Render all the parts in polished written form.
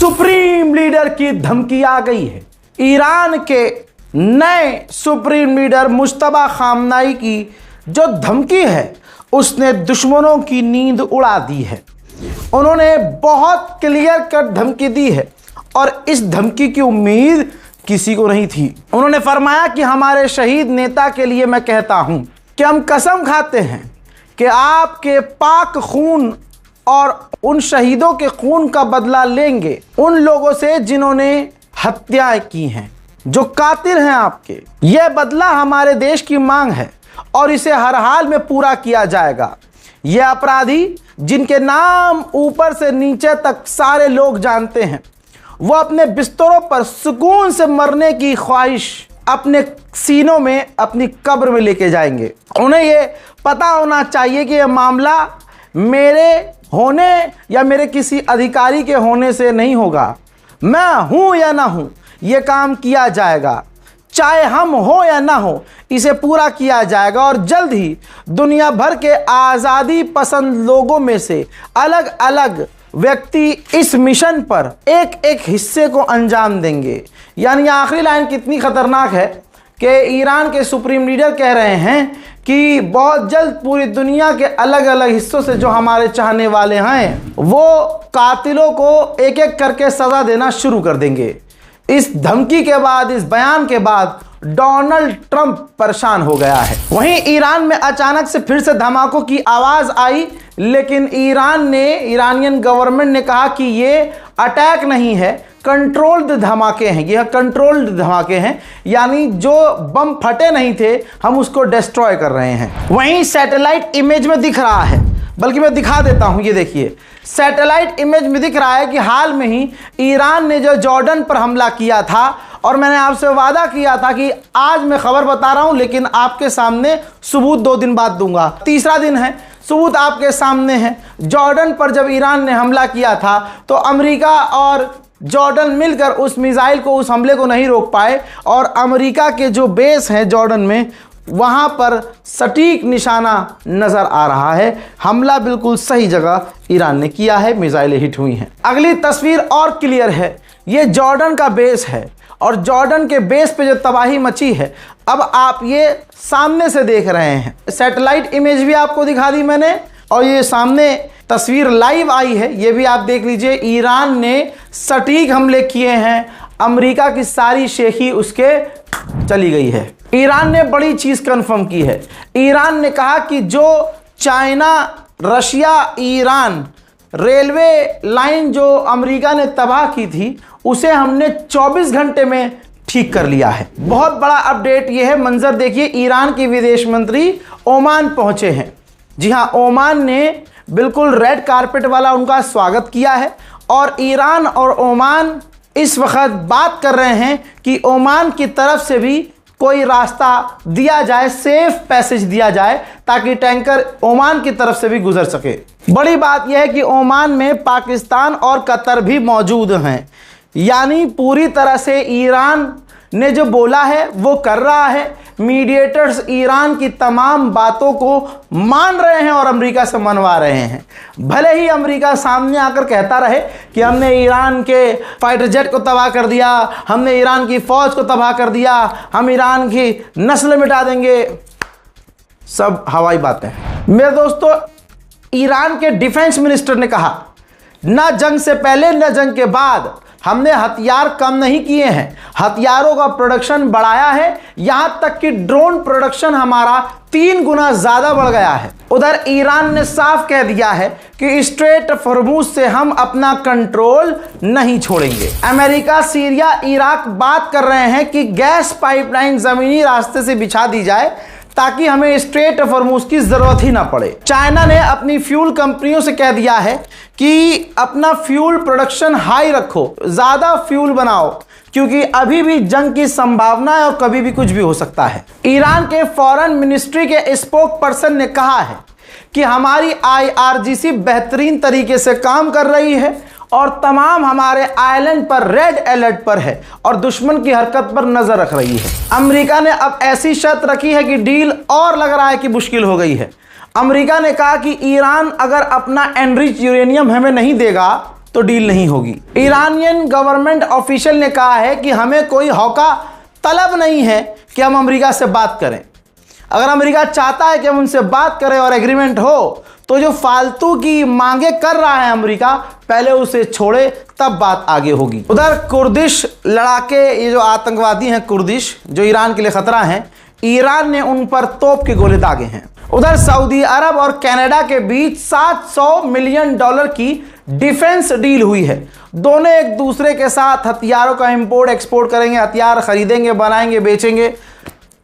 Supreme leader की धमकी आ गई है। ईरान के नए सुप्रीम लीडर मुश्तबा खामनाई की जो धमकी है उसने दुश्मनों की नींद उड़ा दी है। उन्होंने बहुत क्लियर कट धमकी दी है और इस धमकी की उम्मीद किसी को नहीं थी। उन्होंने फरमाया कि हमारे शहीद नेता के लिए मैं कहता हूं कि हम कसम खाते हैं कि आपके पाक खून और उन शहीदों के खून का बदला लेंगे, उन लोगों से जिन्होंने हत्याएं की हैं, जो कातिल हैं आपके। यह बदला हमारे देश की मांग है और इसे हर हाल में पूरा किया जाएगा। ये अपराधी जिनके नाम ऊपर से नीचे तक सारे लोग जानते हैं, वो अपने बिस्तरों पर सुकून से मरने की ख्वाहिश अपने सीनों में, अपनी कब्र में लेके जाएंगे। उन्हें ये पता होना चाहिए कि यह मामला मेरे होने या मेरे किसी अधिकारी के होने से नहीं होगा। मैं हूं या ना हूं, यह काम किया जाएगा। चाहे हम हो या ना हो, इसे पूरा किया जाएगा और जल्द ही दुनिया भर के आज़ादी पसंद लोगों में से अलग अलग व्यक्ति इस मिशन पर एक एक हिस्से को अंजाम देंगे। यानी आखिरी लाइन कितनी खतरनाक है कि ईरान के सुप्रीम लीडर कह रहे हैं कि बहुत जल्द पूरी दुनिया के अलग अलग हिस्सों से जो हमारे चाहने वाले हैं वो कातिलों को एक एक करके सज़ा देना शुरू कर देंगे। इस धमकी के बाद, इस बयान के बाद डोनाल्ड ट्रंप परेशान हो गया है। वहीं ईरान में अचानक से फिर से धमाकों की आवाज आई, लेकिन ईरानियन गवर्नमेंट ने कहा कि ये अटैक नहीं है, कंट्रोल्ड धमाके हैं। यह कंट्रोल्ड धमाके हैं, यानी जो बम फटे नहीं थे हम उसको डिस्ट्रॉय कर रहे हैं। वहीं सैटेलाइट इमेज में दिख रहा है, बल्कि मैं दिखा देता हूं, ये देखिए सैटेलाइट इमेज में दिख रहा है कि हाल में ही ईरान ने जो जॉर्डन पर हमला किया था, और मैंने आपसे वादा किया था कि आज मैं खबर बता रहा हूं लेकिन आपके सामने सबूत 2 दिन बाद दूंगा। तीसरा दिन है, सबूत आपके सामने है। जॉर्डन पर जब ईरान ने हमला किया था तो अमेरिका और जॉर्डन मिलकर उस मिसाइल को, उस हमले को नहीं रोक पाए और अमेरिका के जो बेस हैं जॉर्डन में, वहां पर सटीक निशाना नजर आ रहा है। हमला बिल्कुल सही जगह ईरान ने किया है, मिसाइलें हिट हुई हैं। अगली तस्वीर और क्लियर है, ये जॉर्डन का बेस है और जॉर्डन के बेस पे जो तबाही मची है अब आप ये सामने से देख रहे हैं। सैटेलाइट इमेज भी आपको दिखा दी मैंने और ये सामने तस्वीर लाइव आई है, ये भी आप देख लीजिए। ईरान ने सटीक हमले किए हैं, अमेरिका की सारी शेखी उसके चली गई है। ईरान ने बड़ी चीज कंफर्म की है। ईरान ने कहा कि जो China, Russia, Iran railway line जो अमेरिका ने तबाह की थी उसे हमने 24 घंटे में ठीक कर लिया है। बहुत बड़ा अपडेट ये है, मंजर देखिए, ईरान के विदेश मंत्री ओमान पहुंचे हैं। जी हाँ, ओमान ने बिल्कुल रेड कारपेट वाला उनका स्वागत किया है और ईरान और ओमान इस वक्त बात कर रहे हैं कि ओमान की तरफ से भी कोई रास्ता दिया जाए, सेफ पैसेज दिया जाए ताकि टैंकर ओमान की तरफ से भी गुजर सके। बड़ी बात यह है कि ओमान में पाकिस्तान और कतर भी मौजूद हैं, यानी पूरी तरह से ईरान ने जो बोला है वो कर रहा है। मीडिएटर्स ईरान की तमाम बातों को मान रहे हैं और अमेरिका से मनवा रहे हैं। भले ही अमेरिका सामने आकर कहता रहे कि हमने ईरान के फाइटर जेट को तबाह कर दिया, हमने ईरान की फौज को तबाह कर दिया, हम ईरान की नस्ल मिटा देंगे, सब हवाई बातें हैं। मेरे दोस्तों, ईरान के डिफेंस मिनिस्टर ने कहा न जंग से पहले न जंग के बाद हमने हथियार कम नहीं किए हैं, हथियारों का प्रोडक्शन बढ़ाया है, यहां तक कि ड्रोन प्रोडक्शन हमारा 3 गुना ज्यादा बढ़ गया है। उधर ईरान ने साफ कह दिया है कि स्ट्रेट हॉर्मुज से हम अपना कंट्रोल नहीं छोड़ेंगे। अमेरिका, सीरिया, इराक बात कर रहे हैं कि गैस पाइपलाइन जमीनी रास्ते से बिछा दी जाए ताकि हमें स्ट्रेट हॉर्मुज की जरूरत ही ना पड़े। चाइना ने अपनी फ्यूल कंपनियों से कह दिया है कि अपना फ्यूल प्रोडक्शन हाई रखो, ज्यादा फ्यूल बनाओ, क्योंकि अभी भी जंग की संभावना है और कभी भी कुछ भी हो सकता है। ईरान के फॉरेन मिनिस्ट्री के स्पोक पर्सन ने कहा है कि हमारी IRGC बेहतरीन तरीके से काम कर रही है और तमाम हमारे आइलैंड पर रेड अलर्ट पर है और दुश्मन की हरकत पर नजर रख रही है। अमेरिका ने अब ऐसी शर्त रखी है कि डील और लग रहा है कि मुश्किल हो गई है। अमेरिका ने कहा कि ईरान अगर अपना एनरिच यूरेनियम हमें नहीं देगा तो डील नहीं होगी। ईरानियन गवर्नमेंट ऑफिशियल ने कहा है कि हमें कोई हौका तलब नहीं है कि हम अमेरिका से बात करें। अगर अमेरिका चाहता है कि हम उनसे बात करें और एग्रीमेंट हो, तो जो फालतू की मांगे कर रहा है अमेरिका, पहले उसे छोड़े, तब बात आगे होगी। उधर कुर्दिश लड़ाके, ये जो आतंकवादी हैं कुर्दिश, जो ईरान के लिए खतरा हैं, ईरान ने उन पर तोप के गोले दागे हैं। उधर सऊदी अरब और कनाडा के बीच $700 मिलियन की डिफेंस डील हुई है। दोनों एक दूसरे के साथ हथियारों का इंपोर्ट एक्सपोर्ट करेंगे, हथियार खरीदेंगे, बनाएंगे, बेचेंगे,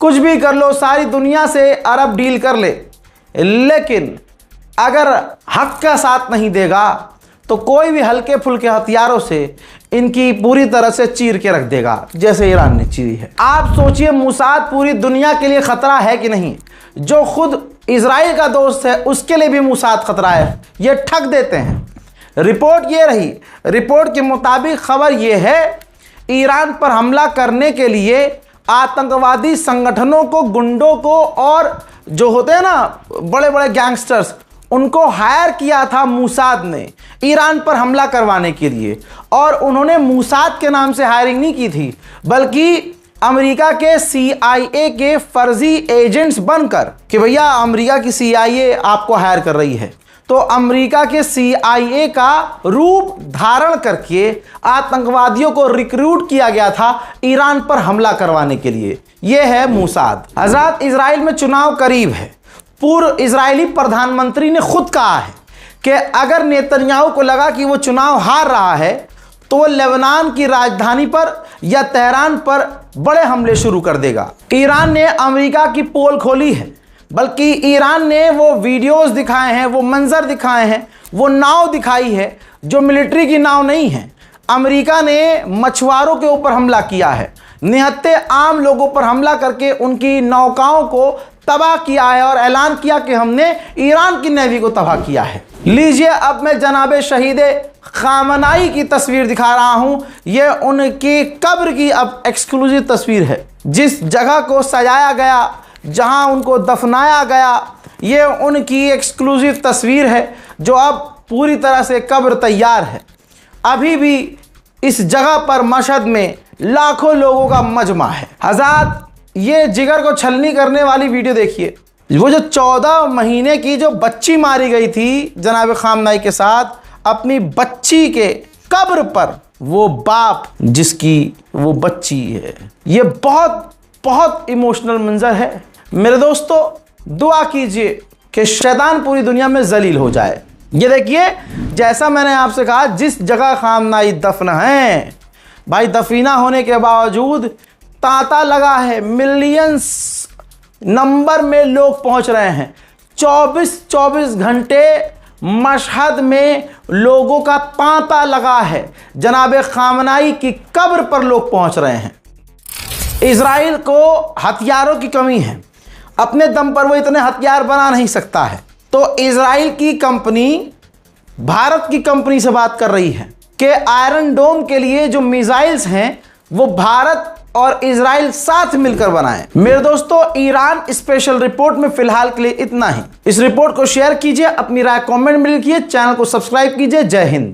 कुछ भी कर लो, सारी दुनिया से अरब डील कर ले। लेकिन अगर हक का साथ नहीं देगा तो कोई भी हल्के फुल्के हथियारों से इनकी पूरी तरह से चीर के रख देगा, जैसे ईरान ने चीरी है। आप सोचिए, मोसाद पूरी दुनिया के लिए खतरा है कि नहीं? जो खुद इजराइल का दोस्त है उसके लिए भी मोसाद खतरा है। ये ठग देते हैं। रिपोर्ट ये रही, रिपोर्ट के मुताबिक खबर ये है, ईरान पर हमला करने के लिए आतंकवादी संगठनों को, गुंडों को, और जो होते हैं ना बड़े बड़े गैंगस्टर्स, उनको हायर किया था मोसाद ने ईरान पर हमला करवाने के लिए। और उन्होंने मोसाद के नाम से हायरिंग नहीं की थी, बल्कि अमेरिका के CIA के फर्जी एजेंट्स बनकर, कि भैया अमेरिका की CIA आपको हायर कर रही है, तो अमेरिका के CIA का रूप धारण करके आतंकवादियों को रिक्रूट किया गया था ईरान पर हमला करवाने के लिए। यह है मोसाद। हज़रत, इजराइल में चुनाव करीब है। पूर्व इजरायली प्रधानमंत्री ने खुद कहा है कि अगर नेतन्याहू को लगा कि वो चुनाव हार रहा है तो वो लेबनान की राजधानी पर या तेहरान पर बड़े हमले शुरू कर देगा। ईरान ने अमेरिका की पोल खोली है, बल्कि ईरान ने वो वीडियोस दिखाए हैं, वो मंजर दिखाए हैं, वो नाव दिखाई है जो मिलिट्री की नाव नहीं है। अमेरिका ने मछुआरों के ऊपर हमला किया है, निहत्थे आम लोगों पर हमला करके उनकी नौकाओं को तबाह किया है और ऐलान किया कि हमने ईरान की नेवी को तबाह किया है। लीजिए, अब मैं जनाब शहीद खामनाई की तस्वीर दिखा रहा हूं। यह उनकी कब्र की अब एक्सक्लूसिव तस्वीर है। जिस जगह को सजाया गया, जहां उनको दफनाया गया, ये उनकी एक्सक्लूसिव तस्वीर है, जो अब पूरी तरह से कब्र तैयार है। अभी भी इस जगह पर मशहद में लाखों लोगों का मजमा है। हज़रत, ये जिगर को छलनी करने वाली वीडियो देखिए। वो जो 14 महीने की जो बच्ची मारी गई थी जनाब खामनाई के साथ, अपनी बच्ची के कब्र पर वो बाप जिसकी वो बच्ची है, ये बहुत बहुत इमोशनल मंजर है। मेरे दोस्तों, दुआ कीजिए कि शैतान पूरी दुनिया में जलील हो जाए। ये देखिए, जैसा मैंने आपसे कहा, जिस जगह खामनाई दफन है, भाई दफीना होने के बावजूद तांता लगा है, मिलियंस नंबर में लोग पहुंच रहे हैं। 24 घंटे मशहद में लोगों का तांता लगा है। जनाब खामनाई की कब्र पर लोग पहुंच रहे हैं। इजराइल को हथियारों की कमी है, अपने दम पर वो इतने हथियार बना नहीं सकता है, तो इजराइल की कंपनी भारत की कंपनी से बात कर रही है कि आयरन डोम के लिए जो मिसाइल्स हैं वो भारत और इजराइल साथ मिलकर बनाएं। मेरे दोस्तों, ईरान स्पेशल रिपोर्ट में फिलहाल के लिए इतना ही। इस रिपोर्ट को शेयर कीजिए, अपनी राय कमेंट में लिखिए, चैनल को सब्सक्राइब कीजिए। जय हिंद।